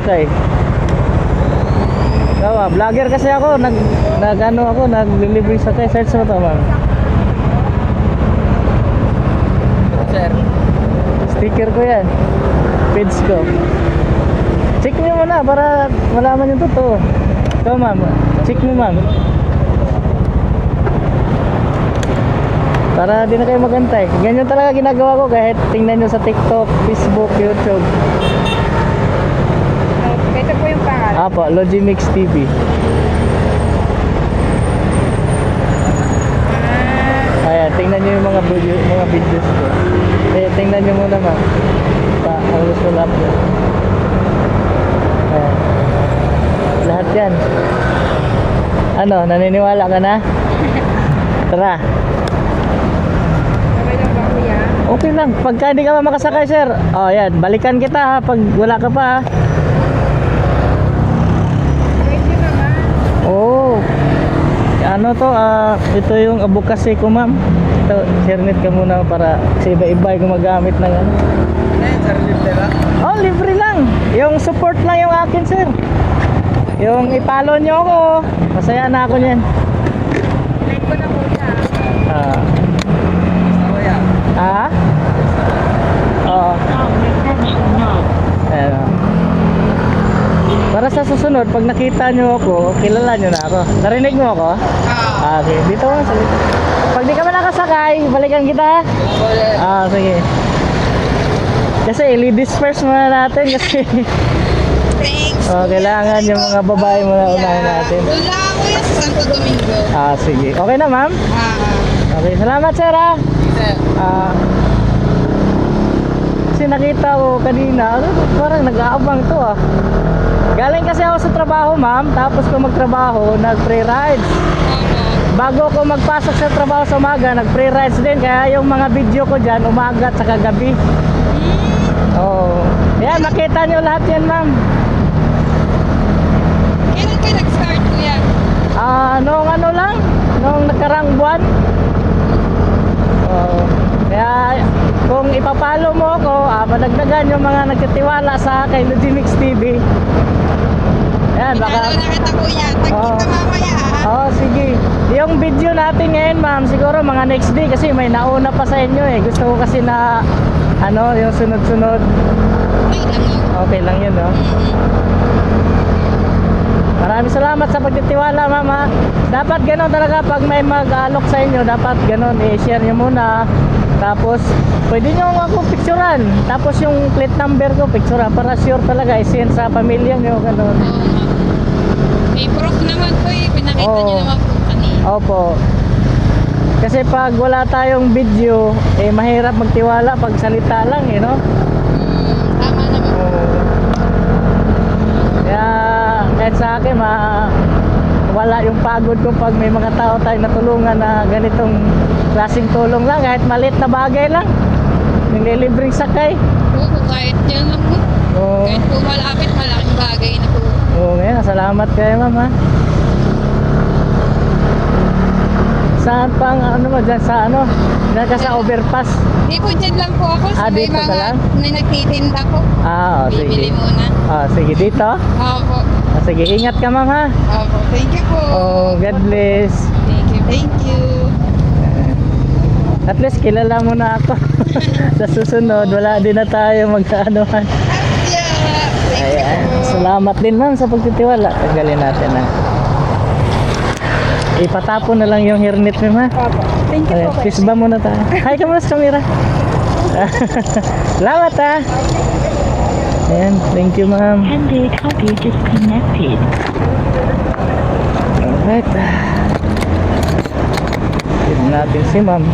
sakay. Vlogger kasi ako, naglilibre sakay. Search mo to, ma'am. Sir. Sticker ko yan. Page ko. Check mo muna para malaman yung totoo. Ito, ma'am. Check mo, ma'am. Para di na kayo magantay. Ganyan talaga ginagawa ko kahit tingnan nyo sa TikTok, Facebook, YouTube. Ito po yung pangalan. Apo, Logimix TV. Ayan, tingnan nyo yung mga videos ko. Tingnan nyo muna, ma'am. Ang gusto na upload. Ayan. Lahat yan. Ano, naniniwala ka na? Tara. Okay lang ba, kuya? Okay lang. Pagka hindi ka makasakay, sir. Oh, yan. Balikan kita ha. Pag wala ka pa ha. Thank you naman. Oo. Ano to? Ito yung advocacy ko, ma'am. Ito, share ka muna para sa iba-iba yung gumagamit ng ano. Sir, libre ba? Oh, libre lang. Yung support lang yung akin, sir. Yung ipalo nyo ako. Masaya na ako niyan. Like ko na kuya. Kuya. Oo. Ayan, oh. Para sa susunod, pag nakita nyo ako, kilala nyo na ako. Narinig mo ako? Okay, dito mo. Pag di ka man nakasakay, balikan kita. Sige. Kasi ladies first muna natin kasi Thanks. kailangan yung mga babae muna unahin natin. Doon lang ako kuya sa Santo Domingo. Sige. Okay na, ma'am? Okay, salamat, sir ha. Sir. Kasi nakita ko kanina, parang nag-aabang to ah. Galing kasi ako sa trabaho, ma'am. Tapos kung magtrabaho, nag-free rides. Bago ko magpasok sa trabaho sa umaga, nag-free rides din. Kaya yung mga video ko dyan, umaga at saka gabi. Oo. Yan, makita nyo lahat yan, ma'am. Kailan kayo nag-start kuya? Noong ano lang, noong nakarang buwan. Oo. Kaya kung ipapalo mo ako, madagdagan yung mga nagtitiwala sa kay Logimix TV. Yan, baka... Lalo na kita kuya. Tagkita mamaya sige. Yung video natin ngayon, ma'am, siguro mga next day kasi may nauna pa sa inyo eh. Gusto ko kasi na yung sunod-sunod. Okay lang yun. Okay lang yun, no? Maraming salamat sa pagtitiwala, mama. Dapat gano'n talaga pag may mag-alok sa inyo, dapat gano'n i-share nyo muna. Tapos, pwede nyo ako picturean. Tapos yung plate number ko, picturean. Para sure talaga, i-send sa pamilya nyo, gano'n. May proof naman po eh. Pinakita nyo naman po kanina. Opo. Kasi pag wala tayong video, mahirap magtiwala pag salita lang, no? Tama naman po. Kaya kahit sa akin, wala yung pagod ko pag may mga tao tayong natulungan na ganitong klaseng tulong lang, kahit maliit na bagay lang. Nililibreng sakay. Oo, kahit yan lang po. Kahit po malapit, malaking bagay na po. Ngayon, salamat kayo, ma'am, ha? Saan pang dyan sa dyan ka sa overpass? Hindi po, dyan lang po ako. Sa may dito ka mga lang? na nagtitinda po. Sige. Bibili muna. Sige, dito? Opo. Sige, ingat ka, ma'am, ha? Opo. Thank you po. God bless. Thank you. Thank you. At least kilala mo na ako. Sa susunod, wala din na tayo mag-anuhan. Yeah. Ayan. Salamat din, ma'am, sa pagtitiwala. Tanggalin natin, ha. Ipatapon na lang yung hairnet mo, ha. Opo. Thank you po. Peace ba muna tayo? Hi ka muna sa camera. Salamat, ha. Ayan. Thank you, ma'am. Handed copy disconnected. Alright. Tignan natin si ma'am.